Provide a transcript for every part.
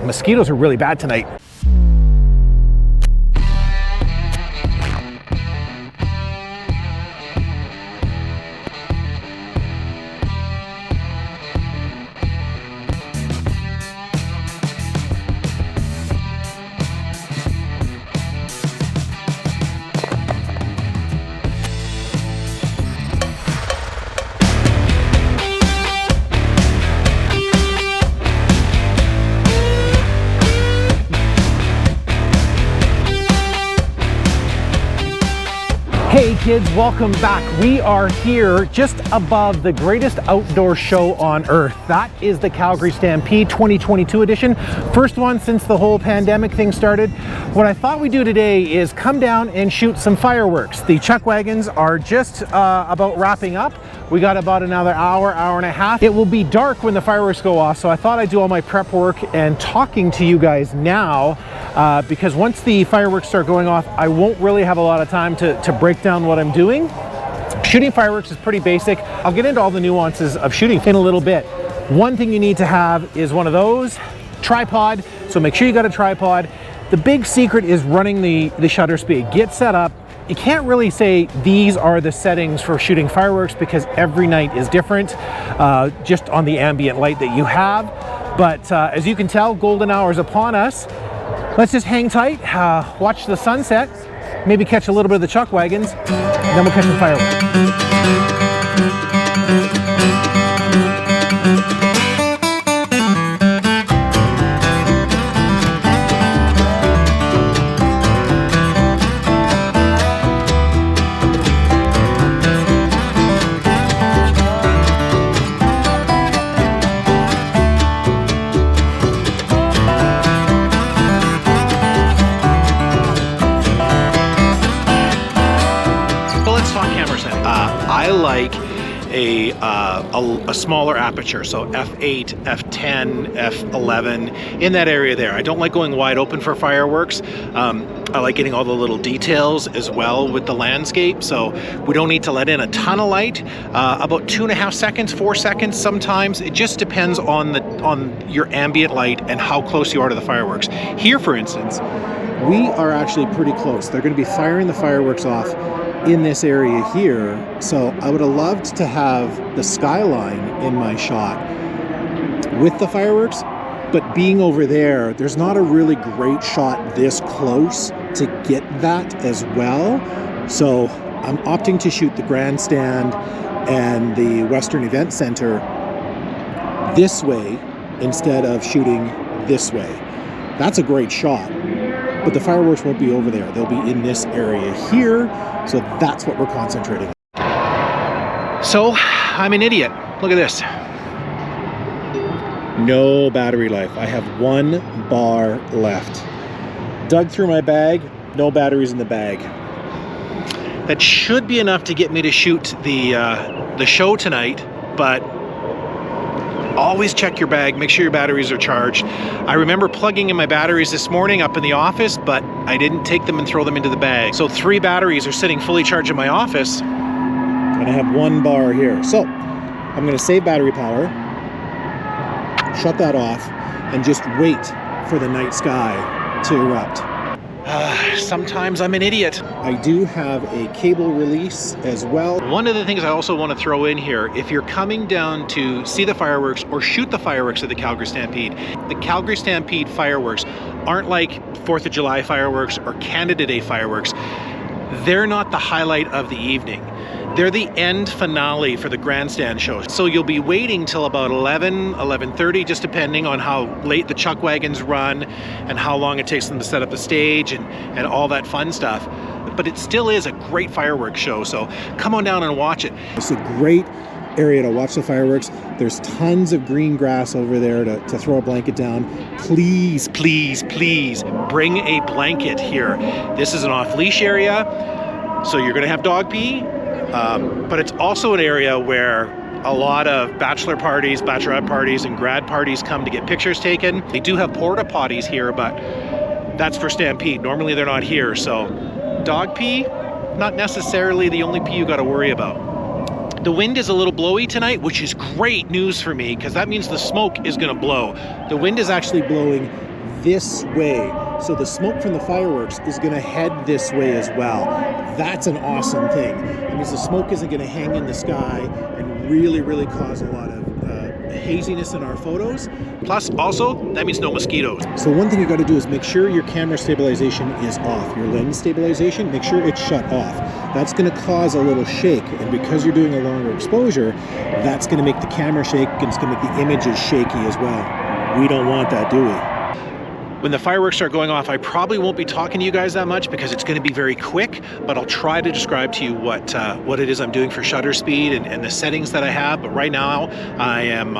Mosquitoes are really bad tonight. Hey kids, welcome back. We are here just above the greatest outdoor show on earth. That is the Calgary Stampede 2022 edition. First one since the whole pandemic thing started. What I thought we'd do today is come down and shoot some fireworks. The chuck wagons are just about wrapping up. We got about another hour, hour and a half. It will be dark when the fireworks go off, so I thought I'd do all my prep work and talking to you guys now because once the fireworks start going off, I won't really have a lot of time to break down what I'm doing. Shooting fireworks is pretty basic. I'll get into all the nuances of shooting in a little bit. One thing you need to have is one of those, tripod, so make sure you got a tripod. The big secret is running the shutter speed. Get set up. You can't really say these are the settings for shooting fireworks because every night is different, just on the ambient light that you have. But as you can tell, golden hour is upon us. Let's just hang tight, watch the sunset, maybe catch a little bit of the chuck wagons, and then we'll catch some fireworks. I like a smaller aperture, so f8, f10, f11, in that area there. I don't like going wide open for fireworks. I like getting all the little details as well with the landscape, so we don't need to let in a ton of light. About 2.5 seconds, 4 seconds sometimes. It just depends on your ambient light and how close you are to the fireworks. Here, for instance, we are actually pretty close. They're going to be firing the fireworks off in this area here, so I would have loved to have the skyline in my shot with the fireworks, but being over there, there's not a really great shot this close to get that as well. So I'm opting to shoot the grandstand and the Western Event Center this way instead of shooting this way. That's a great shot, but the fireworks won't be over there. They'll be in this area here, so that's what we're concentrating on. So, I'm an idiot. Look at this. No battery life. I have 1 bar left. Dug through my bag, no batteries in the bag. That should be enough to get me to shoot the show tonight, but always check your bag, make sure your batteries are charged. I remember plugging in my batteries this morning up in the office, but I didn't take them and throw them into the bag. So 3 batteries are sitting fully charged in my office. And I have 1 bar here. So I'm gonna save battery power, shut that off, and just wait for the night sky to erupt. Sometimes I'm an idiot. I do have a cable release as well. One of the things I also want to throw in here, if you're coming down to see the fireworks or shoot the fireworks at the Calgary Stampede, the Calgary Stampede fireworks aren't like 4th of July fireworks or Canada Day fireworks. They're not the highlight of the evening. They're the end finale for the grandstand show. So you'll be waiting till about 11, 11:30, just depending on how late the chuck wagons run and how long it takes them to set up the stage and all that fun stuff. But it still is a great fireworks show, so come on down and watch it. It's a great area to watch the fireworks. There's tons of green grass over there to throw a blanket down. Please, please, please bring a blanket here. This is an off-leash area, so you're gonna have dog pee. But it's also an area where a lot of bachelor parties, bachelorette parties, and grad parties come to get pictures taken. They do have porta potties here, but that's for Stampede. Normally they're not here, so dog pee, not necessarily the only pee you got to worry about. The wind is a little blowy tonight, which is great news for me because that means the smoke is going to blow. The wind is actually blowing this way. So the smoke from the fireworks is going to head this way as well. That's an awesome thing. It means the smoke isn't going to hang in the sky and really cause a lot of haziness in our photos. Plus, also, that means no mosquitoes. So one thing you got to do is make sure your camera stabilization is off. Your lens stabilization, make sure it's shut off. That's going to cause a little shake, and because you're doing a longer exposure, that's going to make the camera shake, and it's going to make the images shaky as well. We don't want that, do we? When the fireworks start going off, I probably won't be talking to you guys that much because it's going to be very quick, but I'll try to describe to you what it is I'm doing for shutter speed and the settings that I have. But right now I am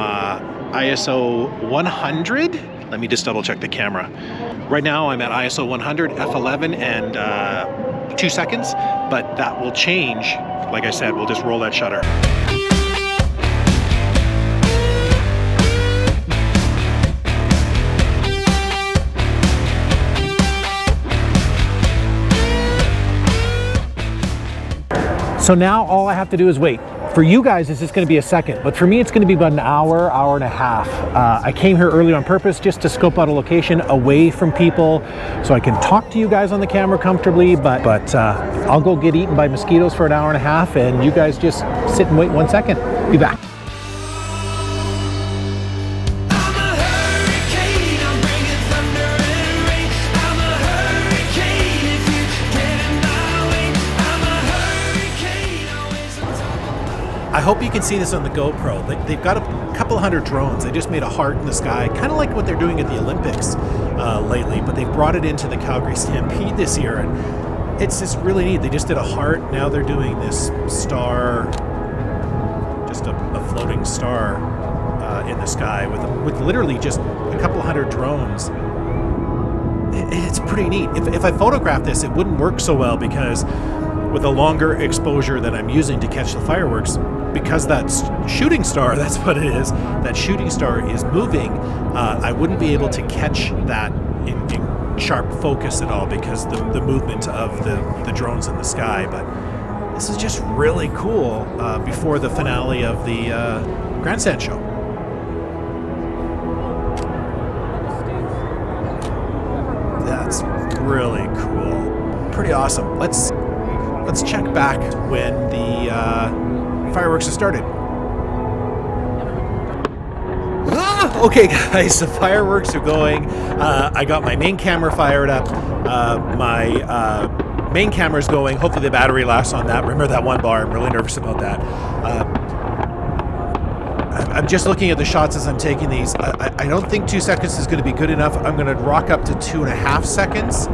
ISO 100. Let me just double check the camera. Right now I'm at ISO 100, f11 and 2 seconds, but that will change. Like I said, we'll just roll that shutter. So now all I have to do is wait. For you guys, it's just going to be a second, but for me, it's going to be about an hour and a half. I came here early on purpose just to scope out a location away from people so I can talk to you guys on the camera comfortably, but I'll go get eaten by mosquitoes for an hour and a half, and you guys just sit and wait 1 second. Be back. I hope you can see this on the GoPro. They've got a couple hundred drones. They just made a heart in the sky, kind of like what they're doing at the Olympics lately, but they've brought it into the Calgary Stampede this year, and it's just really neat. They just did a heart. Now they're doing this star, just a floating star in the sky with literally just a couple hundred drones. It's pretty neat. If I photographed this, it wouldn't work so well because with a longer exposure that I'm using to catch the fireworks, because that shooting star, that's what it is, that shooting star is moving, I wouldn't be able to catch that in sharp focus at all because the movement of the drones in the sky. But this is just really cool before the finale of the Grandstand show. That's really cool. Pretty awesome. Let's check back when the fireworks have started. Okay guys, the fireworks are going. I got my main camera fired up. My main camera is going. Hopefully the battery lasts on that. Remember that 1 bar, I'm really nervous about that. I'm just looking at the shots as I'm taking these. I don't think 2 seconds is going to be good enough. I'm going to rock up to 2.5 seconds.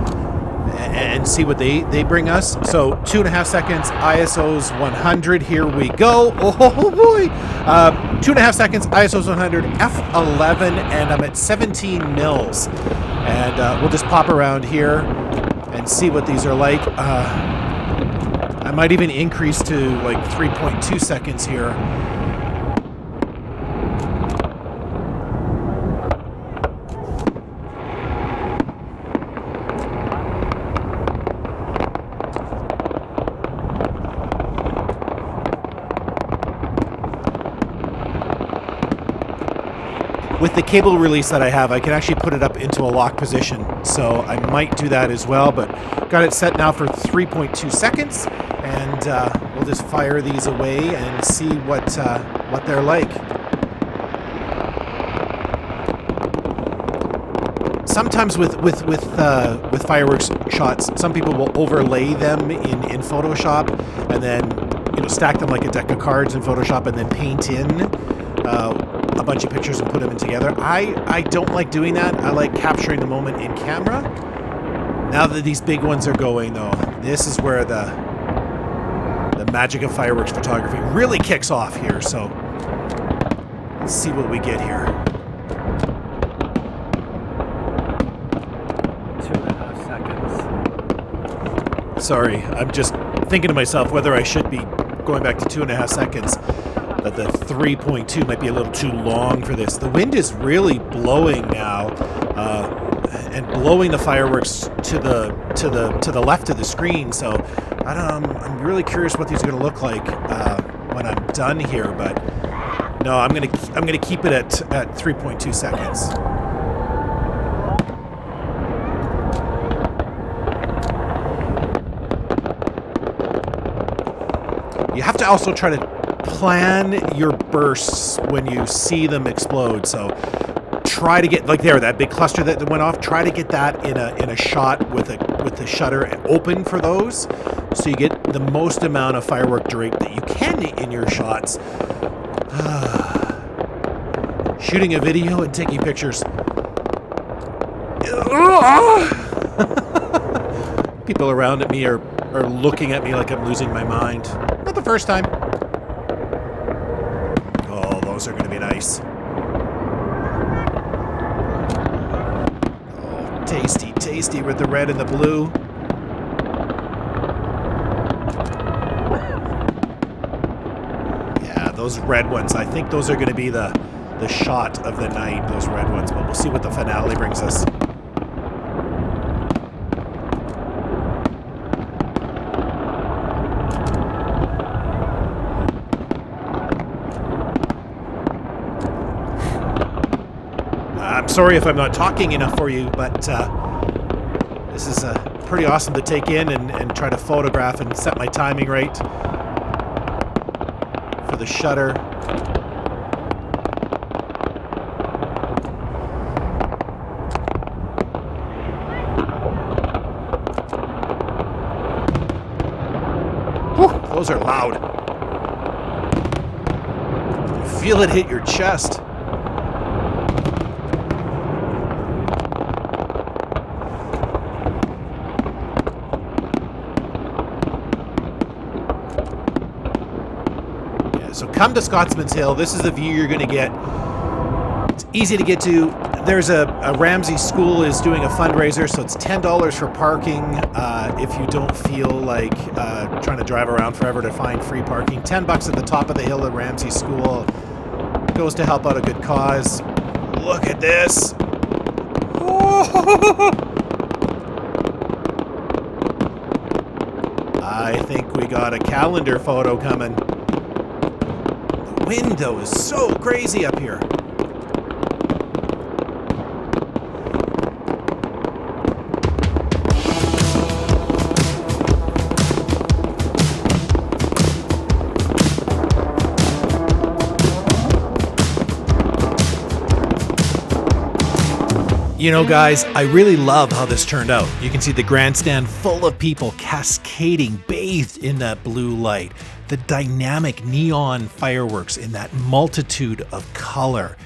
And see what they bring us. So 2.5 seconds, ISO's 100, here we go. Oh boy. 2.5 seconds, ISO's 100, f11, and I'm at 17 mils. And we'll just pop around here and see what these are like. I might even increase to like 3.2 seconds here. With the cable release that I have, I can actually put it up into a lock position. So I might do that as well, but got it set now for 3.2 seconds. And we'll just fire these away and see what they're like. Sometimes with fireworks shots, some people will overlay them in Photoshop and then stack them like a deck of cards in Photoshop and then paint in a bunch of pictures and put them in together. I don't like doing that. I like capturing the moment in camera. Now that these big ones are going though, this is where the magic of fireworks photography really kicks off here. So let's see what we get here. 2.5 seconds. Sorry, I'm just thinking to myself whether I should be going back to 2.5 seconds. But the 3.2 might be a little too long for this. The wind is really blowing now, and blowing the fireworks to the left of the screen. So I'm really curious what these are going to look like when I'm done here. But no, I'm gonna keep it at 3.2 seconds. to also try to plan your bursts when you see them explode. So try to get, like there, that big cluster that went off, try to get that in a shot with the shutter open for those, so you get the most amount of firework drape that you can in your shots. Shooting a video and taking pictures. People around me are looking at me like I'm losing my mind. Not the first time. Oh, those are going to be nice. Oh, tasty, tasty with the red and the blue. Yeah, those red ones, I think those are going to be the shot of the night, those red ones, but we'll see what the finale brings us. I'm sorry if I'm not talking enough for you, but this is pretty awesome to take in and try to photograph and set my timing right for the shutter. Whew, those are loud. You feel it hit your chest. So come to Scotsman Hill. This is the view you're going to get. It's easy to get to. There's a Ramsey School is doing a fundraiser, so it's $10 for parking if you don't feel like trying to drive around forever to find free parking. $10 at the top of the hill at Ramsey School. Goes to help out a good cause. Look at this. I think we got a calendar photo coming. Wind though is so crazy up here. You know, guys, I really love how this turned out. You can see the grandstand full of people cascading, bathed in that blue light. The dynamic neon fireworks in that multitude of color.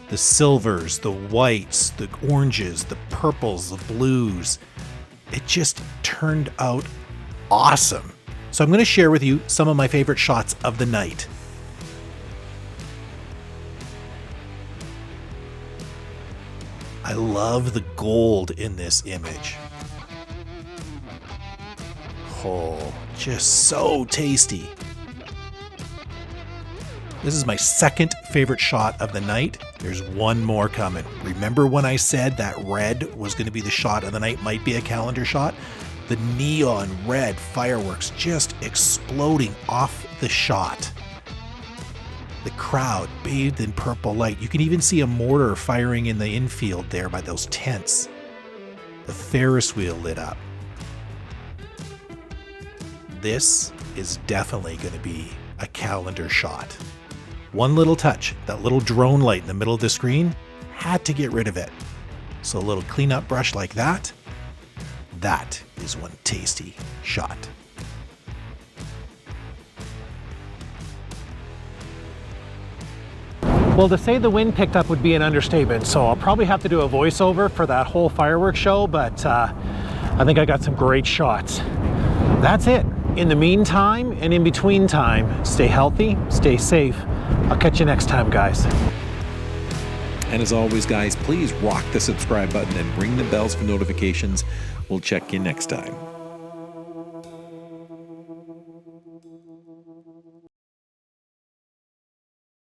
The silvers, the whites, the oranges, the purples, the blues. It just turned out awesome. So I'm going to share with you some of my favorite shots of the night. I love the gold in this image. Oh, just so tasty. This is my second favorite shot of the night. There's one more coming. Remember when I said that red was going to be the shot of the night, might be a calendar shot? The neon red fireworks just exploding off the shot. The crowd bathed in purple light. You can even see a mortar firing in the infield there by those tents. The Ferris wheel lit up. This is definitely going to be a calendar shot. One little touch, that little drone light in the middle of the screen, had to get rid of it. So a little cleanup brush like that, that is one tasty shot. Well, to say the wind picked up would be an understatement, so I'll probably have to do a voiceover for that whole fireworks show, but I think I got some great shots. That's it. In the meantime and in between time, stay healthy, stay safe. I'll catch you next time, guys. And as always, guys, please rock the subscribe button and ring the bells for notifications. We'll check in next time.